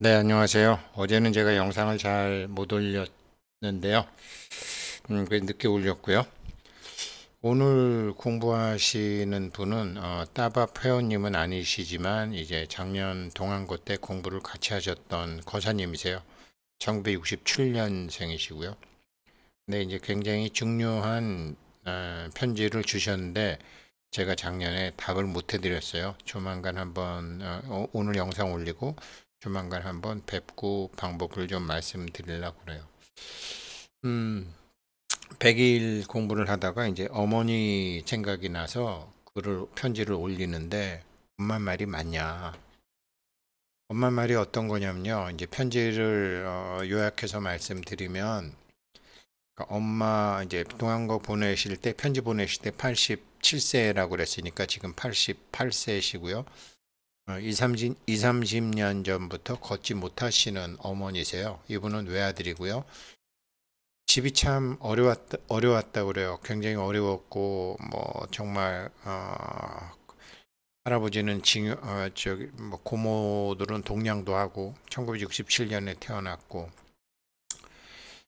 네, 안녕하세요. 어제는 제가 영상을 잘 못 올렸는데요. 꽤 늦게 올렸고요. 오늘 공부하시는 분은 따밥 회원님은 아니시지만 이제 작년 동안고 때 공부를 같이 하셨던 거사님이세요. 1967년생이시고요. 근데 이제 굉장히 중요한 편지를 주셨는데 제가 작년에 답을 못 해드렸어요. 조만간 한번 오늘 영상 올리고 조만간 한번 뵙고 방법을 좀 말씀드리려고 그래요. 음, 100일 공부를 하다가 이제 어머니 생각이 나서 편지를 올리는데 엄마 말이 맞냐? 엄마 말이 어떤 거냐면요. 이제 편지를 요약해서 말씀드리면 그러니까 엄마 이제 동안고 보내실 때 편지 보내실 때 87세라고 그랬으니까 지금 88세시고요. 2, 30년 전부터 걷지 못하시는 어머니세요. 이분은 외아들이고요. 집이 참 어려웠다 그래요. 굉장히 어려웠고, 뭐, 정말, 할아버지는 저기, 뭐, 고모들은 동양도 하고, 1967년에 태어났고,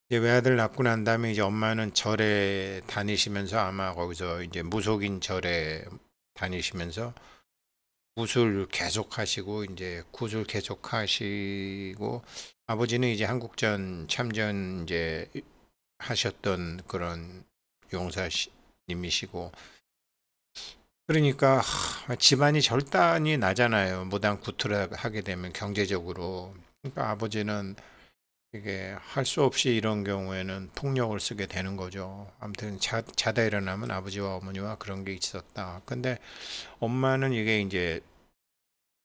이제 외아들 낳고 난 다음에 이제 엄마는 절에 다니시면서 아마 거기서 이제 무속인 절에 다니시면서 굿을 계속 하시고 이제 굿을 계속 하시고 아버지는 이제 한국전 참전 이제 하셨던 그런 용사님이시고 그러니까 집안이 절단이 나잖아요. 무당 굿을 하게 되면 경제적으로. 그러니까 아버지는 이게 할 수 없이 이런 경우에는 폭력을 쓰게 되는 거죠. 아무튼 자다 일어나면 아버지와 어머니와 그런 게 있었다. 근데 엄마는 이게 이제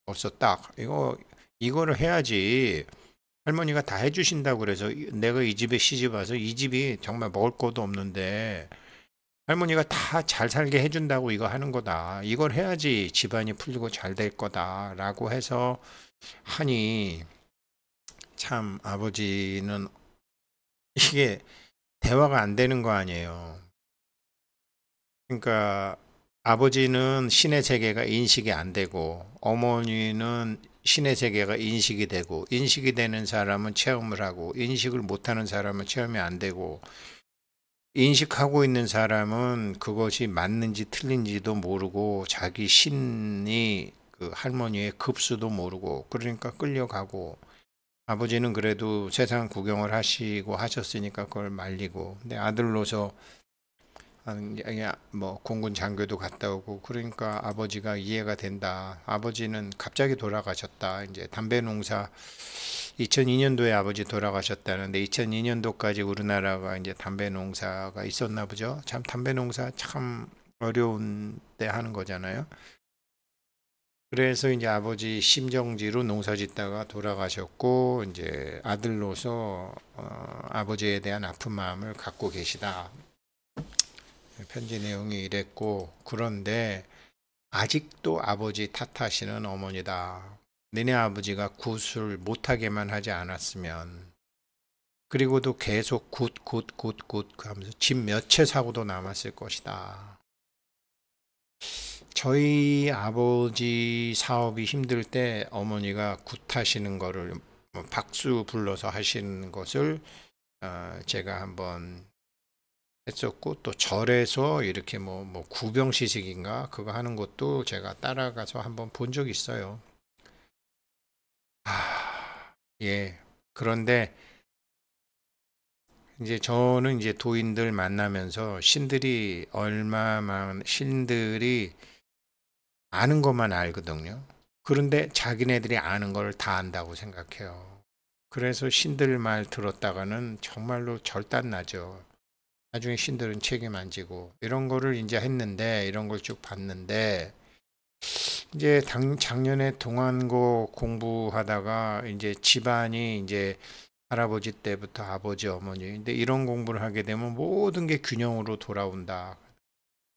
벌써 딱 이거를 해야지 할머니가 다 해주신다고 그래서 내가 이 집에 시집 와서 이 집이 정말 먹을 것도 없는데 할머니가 다 잘 살게 해준다고 이거 하는 거다. 이걸 해야지 집안이 풀리고 잘 될 거다라고 해서 하니 참 아버지는 이게 대화가 안 되는 거 아니에요. 그러니까 아버지는 신의 세계가 인식이 안 되고 어머니는 신의 세계가 인식이 되고 인식이 되는 사람은 체험을 하고 인식을 못하는 사람은 체험이 안 되고 인식하고 있는 사람은 그것이 맞는지 틀린지도 모르고 자기 신이 그 할머니의 급수도 모르고 그러니까 끌려가고 아버지는 그래도 세상 구경을 하시고 하셨으니까 그걸 말리고 근데 아들로서 뭐 공군 장교도 갔다 오고 그러니까 아버지가 이해가 된다. 아버지는 갑자기 돌아가셨다. 이제 담배 농사 2002년도에 아버지 돌아가셨다는데 2002년도까지 우리나라가 이제 담배 농사가 있었나 보죠. 참 담배 농사 참 어려운 때 하는 거잖아요. 그래서 이제 아버지 심정지로 농사 짓다가 돌아가셨고 이제 아들로서 아버지에 대한 아픈 마음을 갖고 계시다. 편지 내용이 이랬고 그런데 아직도 아버지 탓하시는 어머니다. 너네 아버지가 굿을 못하게만 하지 않았으면 그리고도 계속 굿 하면서 집 몇 채 사고도 남았을 것이다. 저희 아버지 사업이 힘들 때 어머니가 굿하시는 거를 뭐 박수 불러서 하시는 것을 제가 한번 했었고 또 절에서 이렇게 뭐 구병시식인가 그거 하는 것도 제가 따라가서 한번 본 적이 있어요. 예. 그런데 이제 저는 이제 도인들 만나면서 신들이 아는 것만 알거든요. 그런데 자기네들이 아는 걸 다 안다고 생각해요. 그래서 신들 말 들었다가는 정말로 절단 나죠. 나중에 신들은 책임 안 지고 이런 거를 이제 했는데 이런 걸 쭉 봤는데 이제 작년에 동안고 공부하다가 이제 집안이 이제 할아버지 때부터 아버지 어머니 근데 이런 공부를 하게 되면 모든 게 균형으로 돌아온다.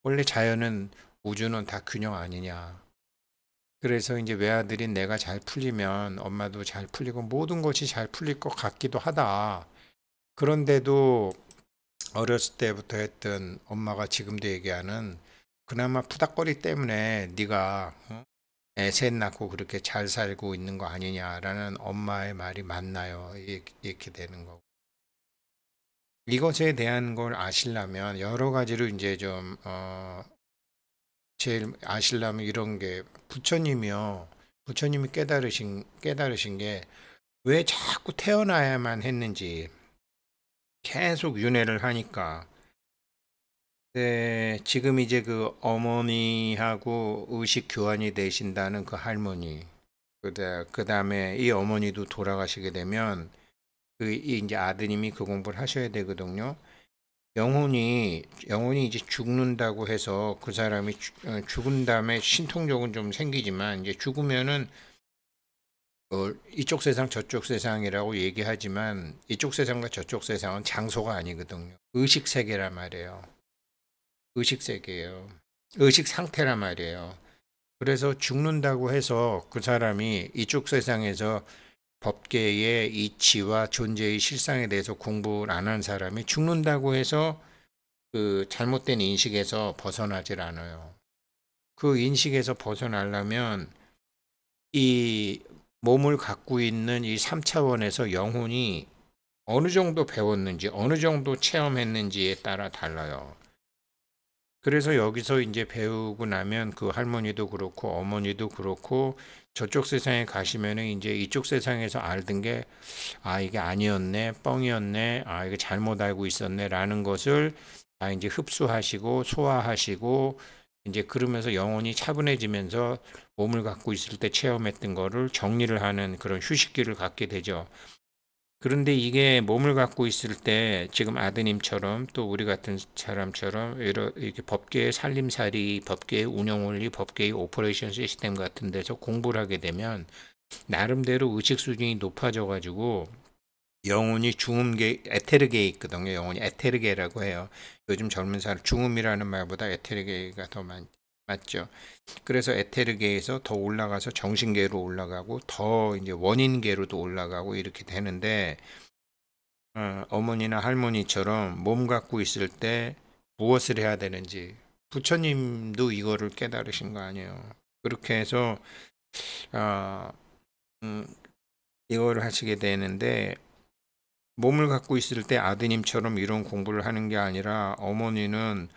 원래 자연은 우주는 다 균형 아니냐. 그래서 이제 외아들인 내가 잘 풀리면 엄마도 잘 풀리고 모든 것이 잘 풀릴 것 같기도 하다. 그런데도 어렸을 때부터 했던 엄마가 지금도 얘기하는 그나마 푸닥거리 때문에 네가 애 셋 낳고 그렇게 잘 살고 있는 거 아니냐라는 엄마의 말이 맞나요? 이렇게 되는 거고. 이것에 대한 걸 아시려면 여러 가지로 이제 좀, 제일 아시려면 이런 게 부처님이요. 부처님이 깨달으신 게 왜 자꾸 태어나야만 했는지 계속 윤회를 하니까. 네, 지금 이제 그 어머니하고 의식 교환이 되신다는 그 할머니, 그 다음에 이 어머니도 돌아가시게 되면 이 이제 아드님이 그 공부를 하셔야 되거든요. 영혼이 이제 죽는다고 해서 그 사람이 죽은 다음에 신통력은 좀 생기지만 이제 죽으면은 이쪽 세상 저쪽 세상이라고 얘기하지만 이쪽 세상과 저쪽 세상은 장소가 아니거든요. 의식 세계란 말이에요. 의식 세계예요. 의식 상태란 말이에요. 그래서 죽는다고 해서 그 사람이 이쪽 세상에서 법계의 이치와 존재의 실상에 대해서 공부를 안 한 사람이 죽는다고 해서 그 잘못된 인식에서 벗어나질 않아요. 그 인식에서 벗어나려면 이 몸을 갖고 있는 이 3차원에서 영혼이 어느 정도 배웠는지, 어느 정도 체험했는지에 따라 달라요. 그래서 여기서 이제 배우고 나면 그 할머니도 그렇고 어머니도 그렇고 저쪽 세상에 가시면은 이제 이쪽 세상에서 알던 게 이게 아니었네, 뻥이었네, 이게 잘못 알고 있었네라는 것을 다 이제 흡수하시고 소화하시고 이제 그러면서 영혼이 차분해지면서 몸을 갖고 있을 때 체험했던 거를 정리를 하는 그런 휴식기를 갖게 되죠. 그런데 이게 몸을 갖고 있을 때 지금 아드님처럼 또 우리 같은 사람처럼 이렇게 법계의 살림살이, 법계의 운영원리, 법계의 오퍼레이션 시스템 같은 데서 공부를 하게 되면 나름대로 의식 수준이 높아져 가지고 영혼이 중음계, 에테르계에 있거든요. 영혼이 에테르계라고 해요. 요즘 젊은 사람 중음이라는 말보다 에테르계가 더 맞죠. 그래서 에테르계에서 더 올라가서 정신계로 올라가고 더 이제 원인계로도 올라가고 이렇게 되는데 어머니나 할머니처럼 몸 갖고 있을 때 무엇을 해야 되는지 부처님도 이거를 깨달으신 거 아니에요. 그렇게 해서 어, 음, 이거를 하시게 되는데 몸을 갖고 있을 때 아드님처럼 이런 공부를 하는 게 아니라 어머니는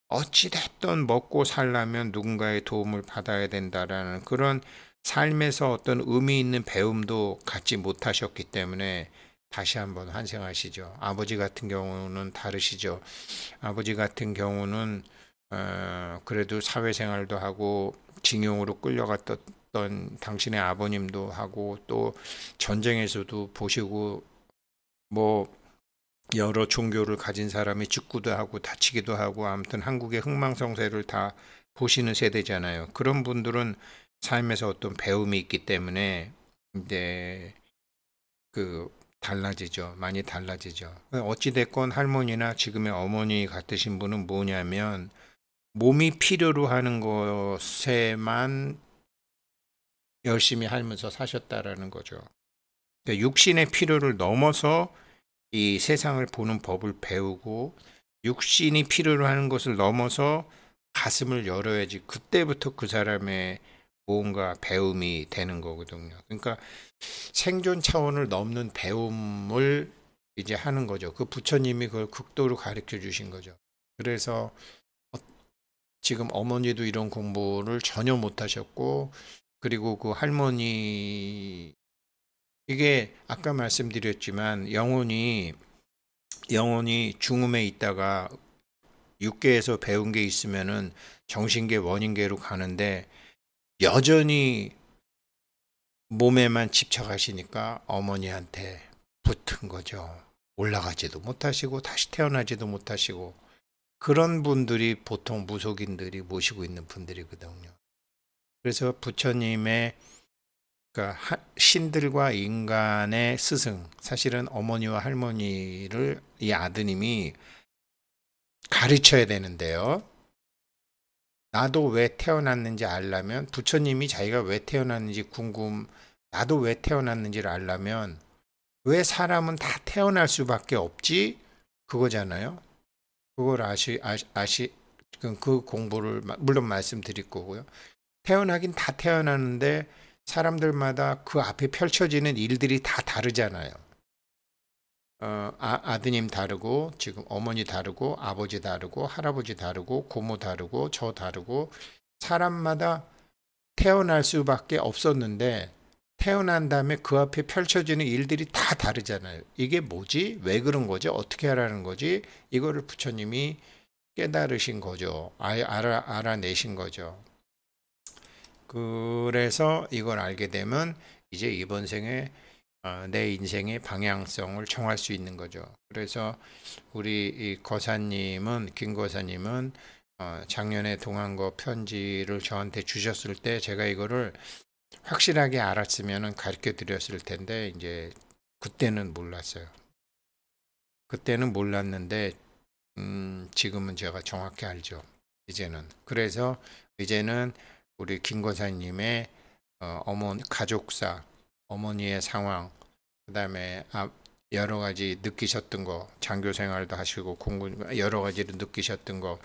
어찌됐든 먹고 살려면 누군가의 도움을 받아야 된다라는 그런 삶에서 어떤 의미 있는 배움도 갖지 못하셨기 때문에 다시 한번 환생하시죠. 아버지 같은 경우는 다르시죠. 아버지 같은 경우는 그래도 사회생활도 하고 징용으로 끌려갔던 당신의 아버님도 하고 또 전쟁에서도 보시고 뭐 여러 종교를 가진 사람이 죽기도 하고 다치기도 하고 아무튼 한국의 흥망성쇠를 다 보시는 세대잖아요. 그런 분들은 삶에서 어떤 배움이 있기 때문에 이제 그 달라지죠. 많이 달라지죠. 어찌됐건 할머니나 지금의 어머니 같으신 분은 뭐냐면 몸이 필요로 하는 것에만 열심히 하면서 사셨다라는 거죠. 그러니까 육신의 필요를 넘어서 이 세상을 보는 법을 배우고 육신이 필요로 하는 것을 넘어서 가슴을 열어야지 그때부터 그 사람의 뭔가 배움이 되는 거거든요. 그러니까 생존 차원을 넘는 배움을 이제 하는 거죠. 그 부처님이 그걸 극도로 가르쳐 주신 거죠. 그래서 지금 어머니도 이런 공부를 전혀 못 하셨고 그리고 그 할머니 이게 아까 말씀드렸지만 영혼이 중음에 있다가 육계에서 배운 게 있으면은 정신계 원인계로 가는데 여전히 몸에만 집착하시니까 어머니한테 붙은 거죠. 올라가지도 못하시고 다시 태어나지도 못하시고 그런 분들이 보통 무속인들이 모시고 있는 분들이거든요. 그래서 부처님의 그러니까 신들과 인간의 스승, 사실은 어머니와 할머니를 이 아드님이 가르쳐야 되는데요. 나도 왜 태어났는지 알려면 부처님이 자기가 왜 태어났는지 나도 왜 태어났는지를 알려면 왜 사람은 다 태어날 수밖에 없지? 그거잖아요. 그걸 그 공부를 물론 말씀드릴 거고요. 태어나긴 다 태어나는데 사람들마다 그 앞에 펼쳐지는 일들이 다 다르잖아요. 아드님 다르고 지금 어머니 다르고 아버지 다르고 할아버지 다르고 고모 다르고 저 다르고 사람마다 태어날 수밖에 없었는데 태어난 다음에 그 앞에 펼쳐지는 일들이 다 다르잖아요. 이게 뭐지? 왜 그런 거지? 어떻게 하라는 거지? 이거를 부처님이 깨달으신 거죠. 알아내신 거죠. 그래서 이걸 알게 되면 이제 이번 생에 내 인생의 방향성을 정할 수 있는 거죠. 그래서 우리 이 거사님은 김 거사님은 작년에 동안거 편지를 저한테 주셨을 때 제가 이거를 확실하게 알았으면 가르쳐 드렸을 텐데 이제 그때는 몰랐어요. 그때는 몰랐는데 지금은 제가 정확히 알죠. 이제는. 그래서 이제는 우리 김 거사님의 어머니 가족사, 어머니의 상황, 그다음에 여러 가지 느끼셨던 거, 장교 생활도 하시고 공부 여러 가지를 느끼셨던 거,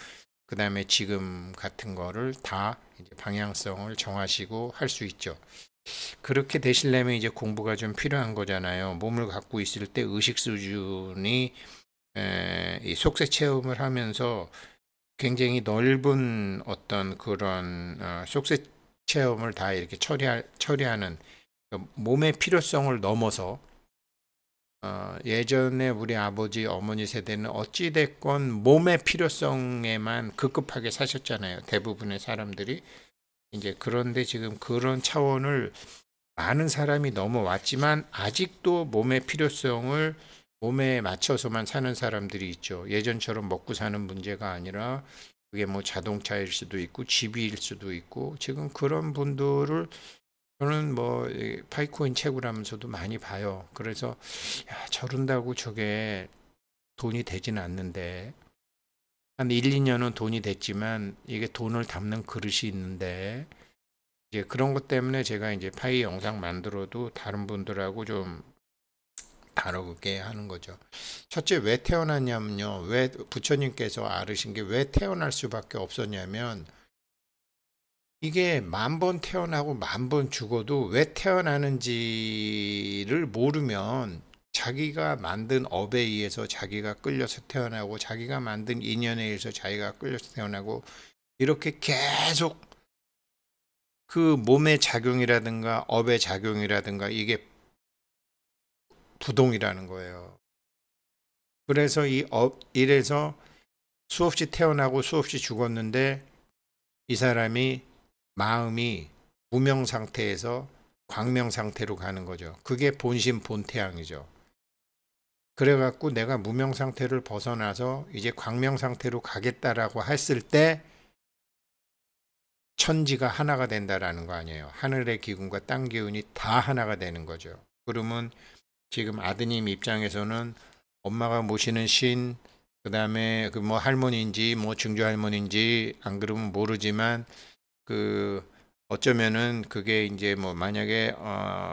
그다음에 지금 같은 거를 다 이제 방향성을 정하시고 할 수 있죠. 그렇게 되시려면 이제 공부가 좀 필요한 거잖아요. 몸을 갖고 있을 때 의식 수준이 이 속세 체험을 하면서 굉장히 넓은 어떤 그런 속세 체험을 다 이렇게 처리하는 몸의 필요성을 넘어서 예전에 우리 아버지 어머니 세대는 어찌됐건 몸의 필요성에만 급급하게 사셨잖아요. 대부분의 사람들이. 이제 그런데 지금 그런 차원을 많은 사람이 넘어왔지만 아직도 몸의 필요성을 몸에 맞춰서만 사는 사람들이 있죠. 예전처럼 먹고 사는 문제가 아니라 그게 뭐 자동차일 수도 있고 집일 수도 있고 지금 그런 분들을 저는 뭐 파이코인 채굴하면서도 많이 봐요. 그래서 야, 저런다고 저게 돈이 되지는 않는데 한 1, 2년은 돈이 됐지만 이게 돈을 담는 그릇이 있는데 이제 그런 것 때문에 제가 이제 파이 영상 만들어도 다른 분들하고 좀 다르게 하는 거죠. 첫째 왜 태어났냐면요. 왜 부처님께서 아르신 게 왜 태어날 수밖에 없었냐면 이게 10,000번 태어나고 10,000번 죽어도 왜 태어나는지를 모르면 자기가 만든 업에 의해서 자기가 끌려서 태어나고 자기가 만든 인연에 의해서 자기가 끌려서 태어나고 이렇게 계속 그 몸의 작용이라든가 업의 작용이라든가 이게 부동이라는 거예요. 그래서 이래서 수없이 태어나고 수없이 죽었는데 이 사람이 마음이 무명 상태에서 광명 상태로 가는 거죠. 그게 본심 본태양이죠. 그래갖고 내가 무명 상태를 벗어나서 이제 광명 상태로 가겠다라고 했을 때 천지가 하나가 된다라는 거 아니에요. 하늘의 기운과 땅 기운이 다 하나가 되는 거죠. 그러면 지금 아드님 입장에서는 엄마가 모시는 신, 그 다음에 그 뭐 할머니인지 뭐 증조 할머니인지 안 그러면 모르지만 그 어쩌면은 그게 이제 뭐 만약에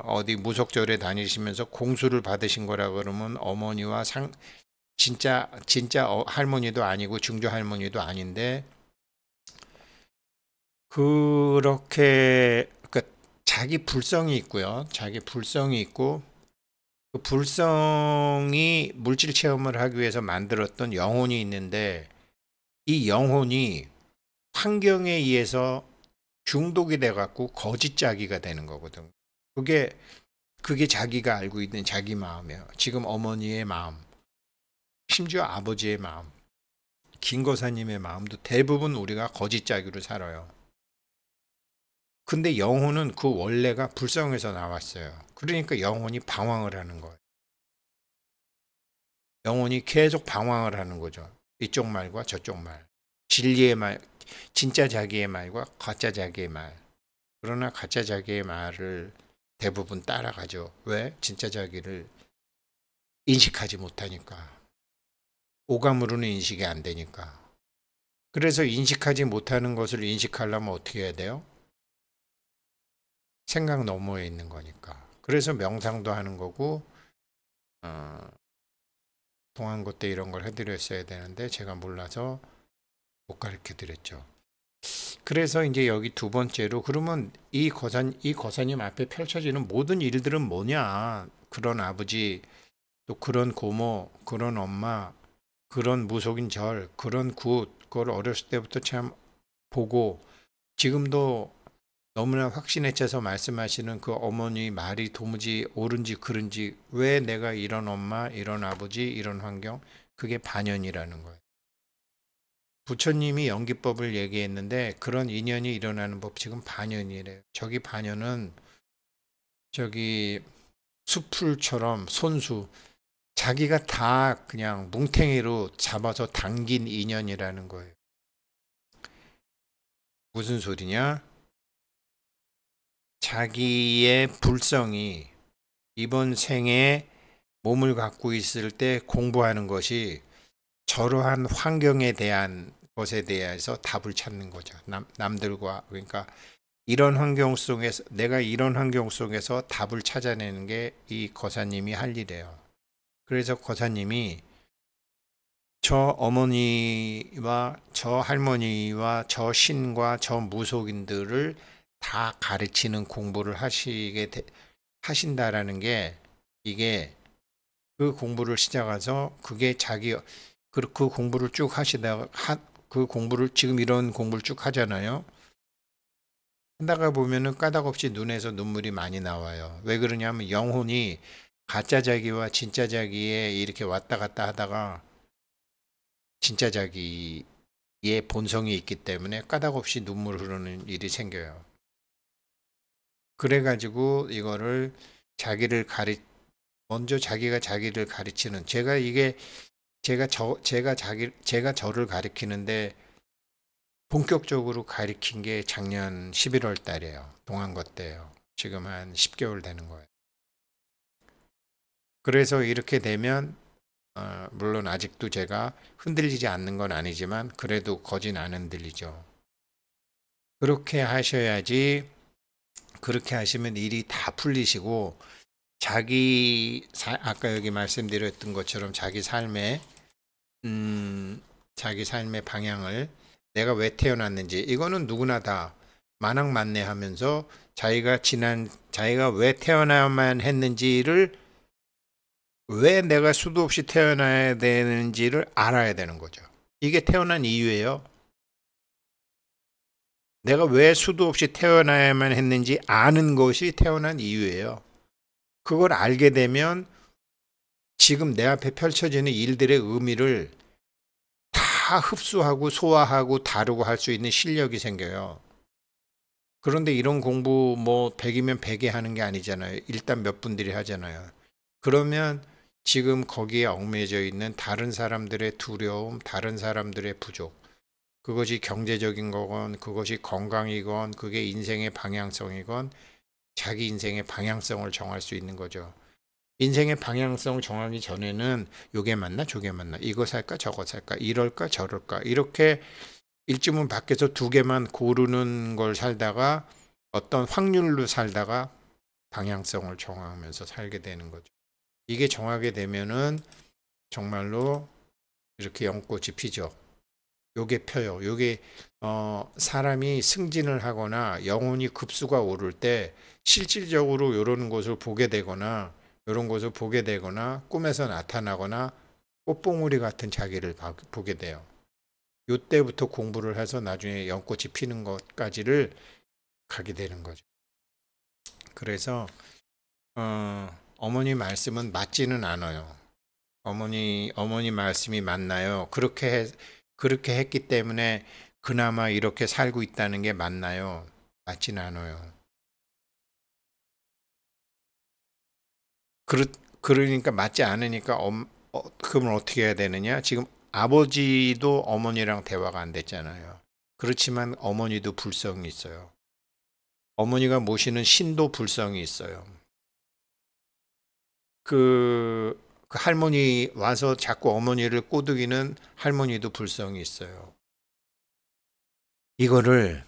어디 무속절에 다니시면서 공수를 받으신 거라 그러면 어머니와 진짜 할머니도 아니고 증조 할머니도 아닌데 그렇게 그러니까 자기 불성이 있고요. 자기 불성이 있고 그 불성이 물질 체험을 하기 위해서 만들었던 영혼이 있는데 이 영혼이 환경에 의해서 중독이 돼 갖고 거짓자기가 되는 거거든. 그게 자기가 알고 있는 자기 마음이에요. 지금 어머니의 마음, 심지어 아버지의 마음, 김거사님의 마음도 대부분 우리가 거짓자기로 살아요. 근데 영혼은 그 원래가 불성에서 나왔어요. 그러니까 영혼이 방황을 하는 거예요. 영혼이 계속 방황을 하는 거죠. 이쪽 말과 저쪽 말. 진리의 말, 진짜 자기의 말과 가짜 자기의 말. 그러나 가짜 자기의 말을 대부분 따라가죠. 왜? 진짜 자기를 인식하지 못하니까. 오감으로는 인식이 안 되니까. 그래서 인식하지 못하는 것을 인식하려면 어떻게 해야 돼요? 생각 너머에 있는 거니까. 그래서 명상도 하는 거고, 동안고 때 이런 걸 해드렸어야 되는데 제가 몰라서 못 가르쳐 드렸죠. 그래서 이제 여기 두 번째로 그러면 이 거사님 앞에 펼쳐지는 모든 일들은 뭐냐? 그런 아버지, 또 그런 고모, 그런 엄마, 그런 무속인 절, 그런 굿, 그걸 어렸을 때부터 참 보고 지금도 너무나 확신에 차서 말씀하시는 그 어머니 말이 도무지 옳은지 그른지 왜 내가 이런 엄마, 이런 아버지, 이런 환경 그게 반연이라는 거예요. 부처님이 연기법을 얘기했는데 그런 인연이 일어나는 법 지금 반연이래요. 저기 반연은 저기 수풀처럼 손수 자기가 다 그냥 뭉탱이로 잡아서 당긴 인연이라는 거예요. 무슨 소리냐? 자기의 불성이 이번 생에 몸을 갖고 있을 때 공부하는 것이 저러한 환경에 대한 것에 대해서 답을 찾는 거죠. 남들과 그러니까 이런 환경 속에서 내가 이런 환경 속에서 답을 찾아내는 게 이 거사님이 할 일이에요. 그래서 거사님이 저 어머니와 저 할머니와 저 신과 저 무속인들을 다 가르치는 공부를 하신다라는 게 이게 그 공부를 시작해서 그게 그 공부를 쭉 하시다가 그 공부를 지금 이런 공부를 쭉 하잖아요. 하다가 보면은 까닭없이 눈에서 눈물이 많이 나와요. 왜 그러냐면 영혼이 가짜 자기와 진짜 자기에 이렇게 왔다 갔다 하다가 진짜 자기의 본성이 있기 때문에 까닭없이 눈물 흐르는 일이 생겨요. 그래가지고 이거를 먼저 자기가 자기를 가르치는 제가 저를 가리키는데 본격적으로 가리킨 게 작년 11월 달이에요. 동안거 때예요. 지금 한 10개월 되는 거예요. 그래서 이렇게 되면 물론 아직도 제가 흔들리지 않는 건 아니지만 그래도 거진 안 흔들리죠. 그렇게 하셔야지. 그렇게 하시면 일이 다 풀리시고 아까 여기 말씀드렸던 것처럼 자기 삶의 방향을 내가 왜 태어났는지 이거는 누구나 다 만학만내하면서 자기가 왜 태어나야만 했는지를 왜 내가 수도 없이 태어나야 되는지를 알아야 되는 거죠. 이게 태어난 이유예요. 내가 왜 수도 없이 태어나야만 했는지 아는 것이 태어난 이유예요. 그걸 알게 되면 지금 내 앞에 펼쳐지는 일들의 의미를 다 흡수하고 소화하고 다루고 할 수 있는 실력이 생겨요. 그런데 이런 공부 뭐 100이면 100에 하는 게 아니잖아요. 일단 몇 분들이 하잖아요. 그러면 지금 거기에 얽매여 있는 다른 사람들의 두려움, 다른 사람들의 부족, 그것이 경제적인 거건, 그것이 건강이건, 그게 인생의 방향성이건, 자기 인생의 방향성을 정할 수 있는 거죠. 인생의 방향성을 정하기 전에는 요게 맞나 저게 맞나 이거 살까 저거 살까 이럴까 저럴까 이렇게 일주문 밖에서 두 개만 고르는 걸 살다가 어떤 확률로 살다가 방향성을 정하면서 살게 되는 거죠. 이게 정하게 되면은 정말로 이렇게 연꽃이 피죠. 요게 펴요. 요게 사람이 승진을 하거나 영혼이 급수가 오를 때 실질적으로 요런 것을 보게 되거나 이런 것을 보게 되거나 꿈에서 나타나거나 꽃봉오리 같은 자기를 보게 돼요. 요때부터 공부를 해서 나중에 연꽃이 피는 것까지를 가게 되는 거죠. 그래서 어머니 말씀은 맞지는 않아요. 어머니 말씀이 맞나요? 그렇게 했기 때문에 그나마 이렇게 살고 있다는 게 맞나요? 맞지는 않아요. 그러니까 맞지 않으니까 그러면 어떻게 해야 되느냐? 지금 아버지도 어머니랑 대화가 안 됐잖아요. 그렇지만 어머니도 불성이 있어요. 어머니가 모시는 신도 불성이 있어요. 그 할머니 와서 자꾸 어머니를 꼬드기는 할머니도 불성이 있어요. 이거를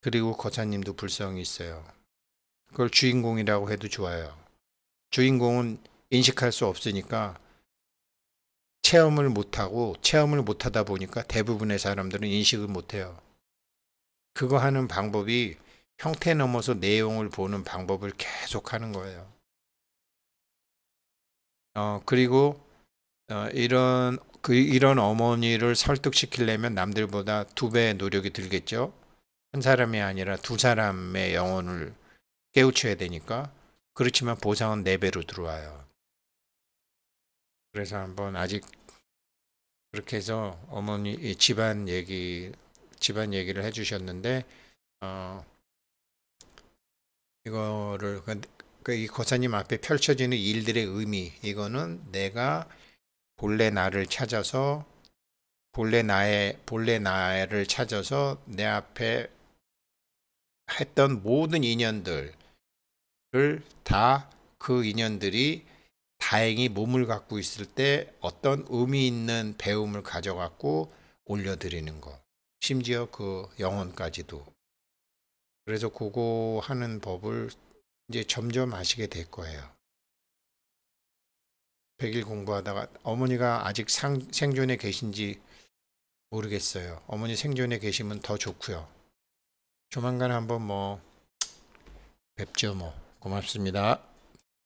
그리고 거사님도 불성이 있어요. 그걸 주인공이라고 해도 좋아요. 주인공은 인식할 수 없으니까 체험을 못하고 체험을 못하다 보니까 대부분의 사람들은 인식을 못해요. 그거 하는 방법이 형태 넘어서 내용을 보는 방법을 계속 하는 거예요. 그리고 이런 어머니를 설득시키려면 남들보다 2배의 노력이 들겠죠. 한 사람이 아니라 2사람의 영혼을 깨우쳐야 되니까. 그렇지만 보상은 4배로 들어와요. 그래서 한번 아직 그렇게 해서 어머니 집안 얘기를 해주셨는데 이거를 이 거사님 앞에 펼쳐지는 일들의 의미, 이거는 내가 본래 나를 찾아서 본래 나를 찾아서 내 앞에 했던 모든 인연들을 다 그 인연들이 다행히 몸을 갖고 있을 때 어떤 의미 있는 배움을 가져갖고 올려드리는 거. 심지어 그 영혼까지도. 그래서 그거 하는 법을 이제 점점 아시게 될 거예요. 100일 공부하다가 어머니가 아직 생존에 계신지 모르겠어요. 어머니 생존에 계시면 더 좋고요. 조만간 한번 뵙죠. 고맙습니다.